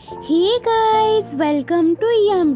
Hey guys, welcome to Yum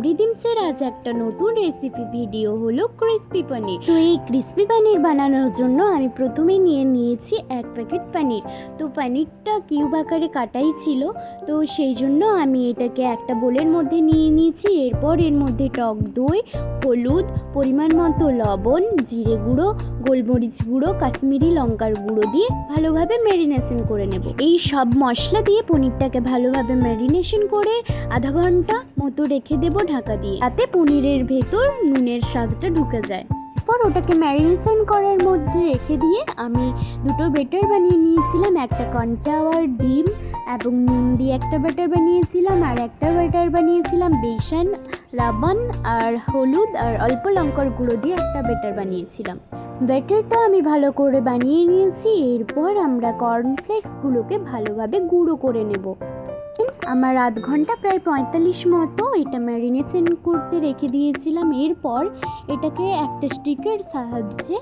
রিদিমসের আজ একটা নতুন রেসিপি ভিডিও হলো ক্রিস্পি পনির। তো এই ক্রিস্পি পনির বানানোর জন্য আমি প্রথমে নিয়েছি 1 প্যাকেট পনির। তো পনিরটা কিউব আকারে কাটাই ছিল, তো সেই জন্য আমি এটাকে একটা বোলের মধ্যে নিয়ে নিয়েছি। এরপর এর মধ্যে টক দই, হলুদ, পরিমাণ মতো লবণ, জিরে গুঁড়ো, গোলমরিচ গুঁড়ো, কাশ্মীরি লঙ্কার গুঁড়ো দিয়ে ভালোভাবে ম্যারিনেশন করে নেব। এই সব মশলা দিয়ে পনিরটাকে ভালোভাবে ম্যারিনেশন করে আধা ঘন্টা মতো রেখে দেব ঢাকা দিয়ে, তাতে পনিরের ভেতর নুনের স্বাদটা ঢুকে যায়। পর ওটাকে ম্যারিনেশন করার মধ্যে রেখে দিয়ে আমি দুটো ব্যাটার বানিয়ে নিয়েছিলাম। একটা কর্নফ্লাওয়ার, ডিম এবং নুন দিয়ে একটা ব্যাটার বানিয়েছিলাম, আর একটা ব্যাটার বানিয়েছিলাম বেসন, লবণ আর হলুদ আর অল্প লঙ্কার গুঁড়ো দিয়ে একটা ব্যাটার বানিয়েছিলাম। ব্যাটারটা আমি ভালো করে বানিয়ে নিয়েছি। এরপর আমরা কর্নফ্লেক্সগুলোকে ভালোভাবে গুঁড়ো করে নেব। আমার আধ ঘন্টা প্রায় 45 মতো এটা ম্যারিনেশন করতে রেখে দিয়েছিলাম। এরপর এটাকে একটা স্টিকের সাহায্যে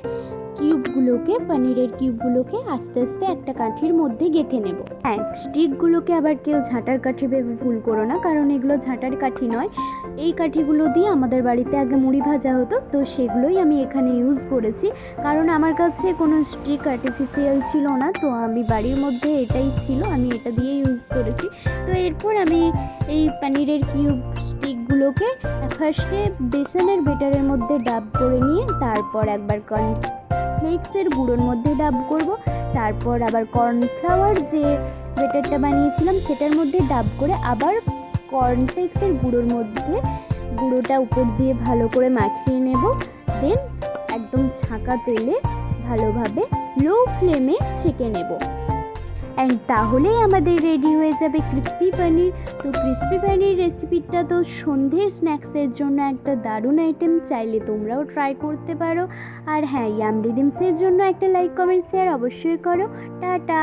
পনিরের কিউবগুলোকে আস্তে আস্তে একটা কাঠির মধ্যে গেঁথে নেব। হ্যাঁ, স্টিকগুলোকে আবার কেউ ঝাঁটার কাঠি ভেবে ভুল করো না, কারণ এগুলো ঝাঁটার কাঠি নয়। এই কাঠিগুলো দিয়ে আমাদের বাড়িতে আগে মুড়ি ভাজা হতো, তো সেগুলোই আমি এখানে ইউজ করেছি, কারণ আমার কাছে কোনো স্টিক আর্টিফিশিয়াল ছিল না। তো আমি বাড়ির মধ্যে এটাই ছিল, আমি এটা দিয়ে ইউজ করেছি। তো এরপর আমি এই পনিরের কিউব স্টিকগুলোকে ফার্স্টে বেসনের ব্যাটারের মধ্যে ডাব করে নিয়ে তারপর একবার কর্নফ্লেক্সের গুঁড়োর মধ্যে ডাব করব, তারপর আবার কর্নফ্লাওয়ার যে ব্যাটারটা বানিয়েছিলাম সেটার মধ্যে ডাব করে আবার কর্নফ্লেক্সের গুঁড়োটা উপর দিয়ে ভালো করে মাখিয়ে নেব। দেন একদম ছাঁকা তেলে ভালোভাবে লো ফ্লেমে ছেঁকে নেব। অ্যান্ড তাহলেই আমাদের রেডি হয়ে যাবে ক্রিস্পি পনির। তো ক্রিস্পি পনির রেসিপিটা তো সন্ধ্যের স্ন্যাক্সের জন্য একটা দারুণ আইটেম, চাইলে তোমরাও ট্রাই করতে পারো। আর হ্যাঁ, ইয়াম রিদিমসের জন্য একটা লাইক, কমেন্ট, শেয়ার অবশ্যই করো। টাটা।